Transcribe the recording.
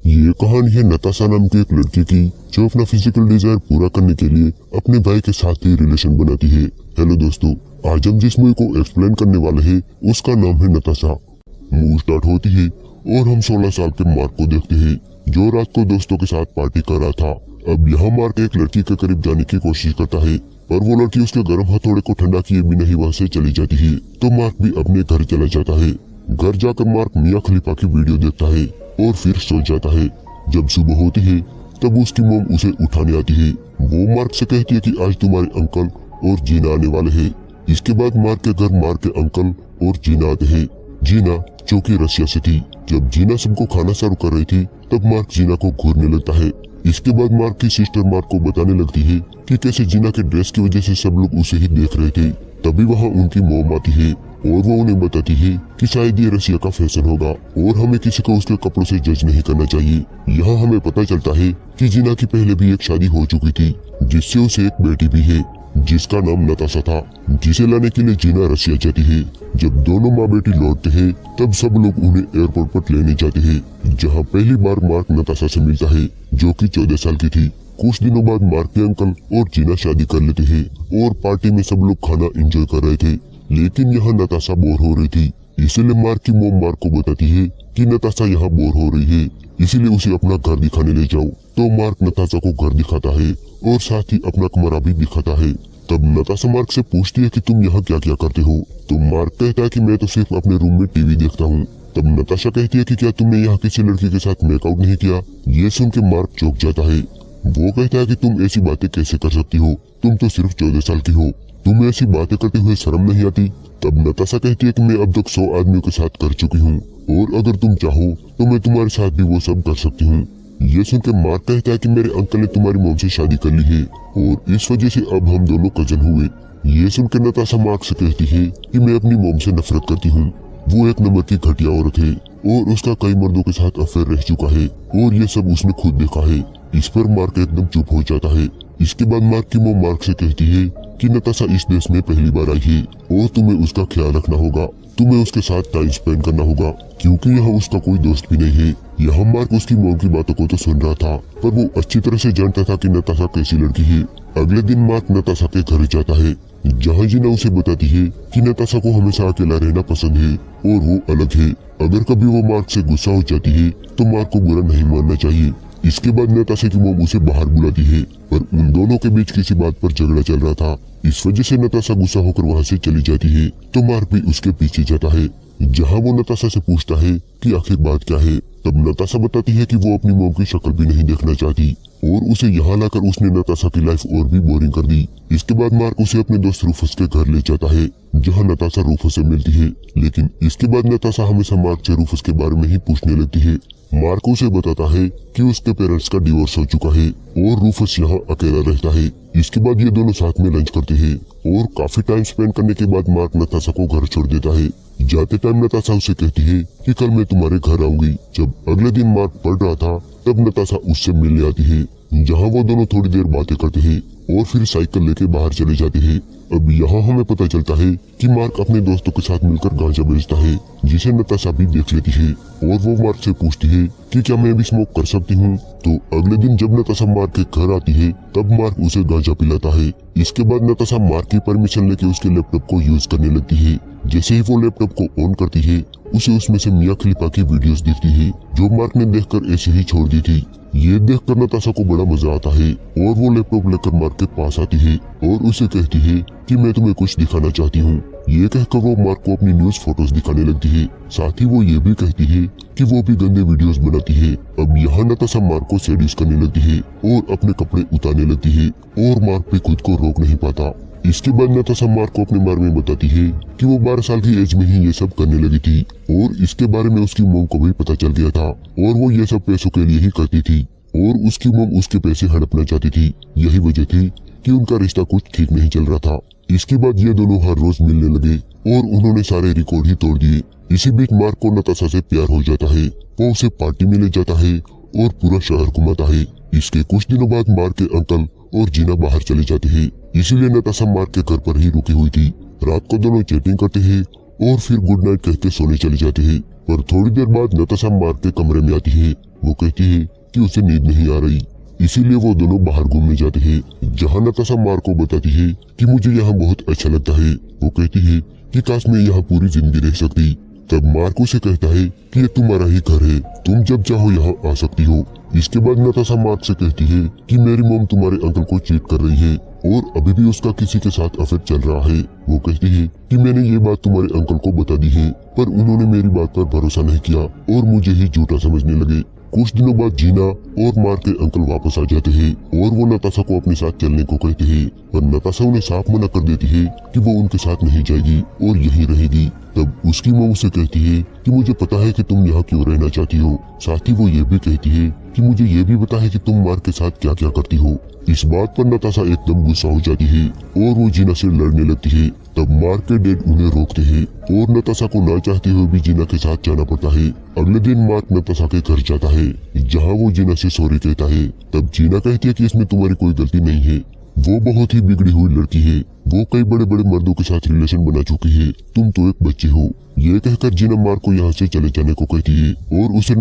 ये कहानी है नताशा नाम की एक लड़की की जो अपना फिजिकल डिजायर पूरा करने के लिए अपने भाई के साथ ही रिलेशन बनाती है। हेलो दोस्तों, आज हम जिस मूवी को एक्सप्लेन करने वाले हैं उसका नाम है नताशा। मूवी स्टार्ट होती है और हम 16 साल के मार्क को देखते हैं जो रात को दोस्तों के साथ पार्टी कर रहा था। अब यहाँ मार्क एक लड़की के करीब जाने की कोशिश करता है पर वो लड़की उसके गर्म हथौड़े को ठंडा किए बिना ही वहाँ से चली जाती है। तो मार्क भी अपने घर चला जाता है। घर जाकर मार्क मियां खलीफा की वीडियो देखता है और फिर सो जाता है। जब सुबह होती है तब उसकी मॉम उसे उठाने आती है। वो मार्क से कहती है कि आज तुम्हारे अंकल और जीना आने वाले हैं। इसके बाद मार्क के घर मार्क के अंकल और जीना आते हैं। जीना जो कि रसिया से थी। जब जीना सबको खाना सर्व कर रही थी तब मार्क जीना को घूरने लगता है। इसके बाद मार्क की सिस्टर मार्क को बताने लगती है कि कैसे जीना के ड्रेस की वजह से सब लोग उसे ही देख रहे थे। तभी वहाँ उनकी मॉम आती है और वो उन्हें बताती है कि शायद ये रसिया का फैशन होगा और हमें किसी को उसके कपड़ों से जज नहीं करना चाहिए। यहाँ हमें पता चलता है कि जीना की पहले भी एक शादी हो चुकी थी जिससे उसे एक बेटी भी है जिसका नाम नताशा था, जिसे लाने के लिए जीना रसिया जाती है। जब दोनों माँ बेटी लौटते हैं तब सब लोग उन्हें एयरपोर्ट पर लेने जाते हैं जहाँ पहली बार मार्क नताशा से मिलता है जो कि 14 साल की थी। कुछ दिनों बाद मार्क के अंकल और जीना शादी कर लेते हैं और पार्टी में सब लोग खाना एंजॉय कर रहे थे। लेकिन यहाँ नताशा बोर हो रही थी, इसीलिए मार्क की मॉम मार्क को बताती है कि नताशा यहाँ बोर हो रही है, इसीलिए उसे अपना घर दिखाने ले जाओ। तो मार्क नताशा को घर दिखाता है और साथ ही अपना कमरा भी दिखाता है। तब नताशा मार्क से पूछती है कि तुम यहाँ क्या क्या करते हो। तो मार्क कहता है कि मैं तो सिर्फ अपने रूम में टीवी देखता हूँ। तब नताशा कहती है कि क्या तुमने यहाँ किसी लड़की के साथ मेकआउट नहीं किया। ये सुन के मार्क चौंक जाता है। वो कहता है कि तुम ऐसी बातें कैसे कर सकती हो, तुम तो सिर्फ 14 साल की हो, तुम्हें ऐसी बातें करते हुए शर्म नहीं आती। तब नताशा कहती है कि मैं अब तक 100 आदमियों के साथ कर चुकी हूँ और अगर तुम चाहो तो मैं तुम्हारे साथ भी वो सब कर सकती हूँ। ये सुनकर मार्क कहता है कि मेरे अंकल ने तुम्हारी मॉम से शादी कर ली है और इस वजह से अब हम दोनों कजन हुए। ये सुनकर नताशा मार्क से कहती है कि मैं अपनी मॉम से नफरत करती हूँ। वो एक नंबर की घटिया औरत है और उसका कई मर्दों के साथ अफेयर रह चुका है और ये सब उसने खुद देखा है। इस पर मार्क एकदम चुप हो जाता है। इसके बाद मार्क की मॉम मार्क से कहती है कि नताशा इस देश में पहली बार आई है और तुम्हें उसका ख्याल रखना होगा, तुम्हें उसके साथ टाइम स्पेंड करना होगा क्योंकि यहाँ उसका कोई दोस्त भी नहीं है। यहाँ मार्क उसकी मॉम की बातों को तो सुन रहा था पर वो अच्छी तरह से जानता था कि नताशा कैसी लड़की है। अगले दिन मार्क नताशा के घर जाता है जहाँ जीना उसे बताती है कि नताशा को हमेशा अकेला रहना पसंद है और वो अलग है। अगर कभी वो मार्क से गुस्सा हो जाती है तो मार्क को बुरा नहीं मानना चाहिए। इसके बाद नताशा की मॉम उसे बाहर बुलाती है पर उन दोनों के बीच किसी बात पर झगड़ा चल रहा था। इस वजह से नताशा गुस्सा होकर वहाँ से चली जाती है तो मार्क भी उसके पीछे जाता है जहाँ वो नताशा से पूछता है कि आखिर बात क्या है। तब नताशा बताती है कि वो अपनी मॉम की शक्ल भी नहीं देखना चाहती और उसे यहाँ लाकर उसने नताशा की लाइफ और भी बोरिंग कर दी। इसके बाद मार्क उसे अपने दोस्त रूफस के घर ले जाता है जहाँ नताशा रूफस से मिलती है। लेकिन इसके बाद नताशा हमेशा मार्क से रूफस के बारे में ही पूछने लगती है। मार्क उसे बताता है कि उसके पेरेंट्स का डिवोर्स हो चुका है और रूफस यहाँ अकेला रहता है। इसके बाद ये दोनों साथ में लंच करते हैं और काफी टाइम स्पेंड करने के बाद मार्क नताशा को घर छोड़ देता है। जाते टाइम नताशा उसे कहती है कि कल मैं तुम्हारे घर आऊंगी। जब अगले दिन मार्क पढ़ रहा था तब नताशा उससे मिलने आती है जहाँ वो दोनों थोड़ी देर बातें करते हैं और फिर साइकिल लेके बाहर चले जाते हैं। अब यहाँ हमें पता चलता है कि मार्क अपने दोस्तों के साथ मिलकर गांजा बेचता है जिसे नताशा भी देख लेती है और वो मार्क से पूछती है कि क्या मैं भी स्मोक कर सकती हूँ। तो अगले दिन जब नताशा मार्क के घर आती है तब मार्क उसे गांजा पिलाता है। इसके बाद नताशा मार्क की परमिशन लेके उसके लैपटॉप को यूज करने लगती है। जैसे ही वो लैपटॉप को ऑन करती है उसे उसमें से मियां खलीफा की वीडियोस दिखती है जो मार्क ने देखकर ऐसे ही छोड़ दी थी। ये देखकर नताशा को बड़ा मजा आता है और वो लैपटॉप लेकर मार्क के पास आती है और उसे कहती है कि मैं तुम्हें कुछ दिखाना चाहती हूँ। ये कहकर वो मार्क को अपनी न्यूज फोटोज दिखाने लगती है। साथ ही वो ये भी कहती है कि वो भी गंदे वीडियोस बनाती है। अब यहाँ नताशा मार्क को सेडिस करने लगती है और अपने कपड़े उतारने लगती है और मार्क भी खुद को रोक नहीं पाता। इसके बाद नताशा मार्क को अपने बारे में बताती है कि वो 12 साल की एज में ही ये सब करने लगी थी और इसके बारे में उसकी मॉम को भी पता चल गया था और वो ये सब पैसों के लिए ही करती थी और उसकी मॉम उसके पैसे हड़पना चाहती थी। यही वजह थी कि उनका रिश्ता कुछ ठीक नहीं चल रहा था। इसके बाद ये दोनों हर रोज मिलने लगे और उन्होंने सारे रिकॉर्ड ही तोड़ दिए। इसी बीच मार्क को नताशा से प्यार हो जाता है। वो उसे पार्टी में ले जाता है और पूरा शहर घुमाता है। इसके कुछ दिनों बाद मार्क के अंकल और जीना बाहर चले जाते हैं, इसीलिए नताशा मार्क के घर पर ही रुकी हुई थी। रात को दोनों चैटिंग करते हैं और फिर गुड नाइट कहते सोने चले जाते हैं। पर थोड़ी देर बाद नताशा मार्क के कमरे में आती है वो कहती है कि उसे नींद नहीं आ रही, इसीलिए वो दोनों बाहर घूमने जाते हैं, जहाँ नताशा मार्क को बताती है कि मुझे यहाँ बहुत अच्छा लगता है। वो कहती है कि काश मैं यहाँ पूरी जिंदगी रह सकती। तब मार्को से कहता है कि ये तुम्हारा ही घर है, तुम जब चाहो यहाँ आ सकती हो। इसके बाद नताशा मार्क से कहती है कि मेरी मॉम तुम्हारे अंकल को चीट कर रही है और अभी भी उसका किसी के साथ अफेयर चल रहा है। वो कहती है कि मैंने ये बात तुम्हारे अंकल को बता दी है, पर उन्होंने मेरी बात पर भरोसा नहीं किया और मुझे ही झूठा समझने लगे। कुछ दिनों बाद जीना और मार्क के अंकल वापस आ जाते हैं और वो नताशा को अपने साथ चलने को कहते हैं, पर नताशा उन्हें साफ मना कर देती है कि वो उनके साथ नहीं जाएगी और यहीं रहेगी। तब उसकी माँ उसे कहती है कि मुझे पता है कि तुम यहाँ क्यों रहना चाहती हो। साथ ही वो ये भी कहती है कि मुझे ये भी पता है कि तुम मार्क के साथ क्या क्या करती हो। इस बात पर नताशा एकदम गुस्सा हो जाती है और वो जीना से लड़ने लगती है। तब मार्क के डैड उन्हें रोकते हैं और नताशा को ना चाहते हुए भी जीना के साथ जाना पड़ता है। अगले दिन मार्क नताशा के घर जाता है, जहाँ वो जीना से सॉरी कहता है। तब जीना कहती है कि इसमें तुम्हारी कोई गलती नहीं है, वो बहुत ही बिगड़ी हुई लड़की है, वो कई बड़े बड़े मर्दों के साथ रिलेशन बना चुकी है, तुम तो एक बच्चे हो। ये कहकर जीना मार्क को यहाँ से चले जाने को कहती है और उसे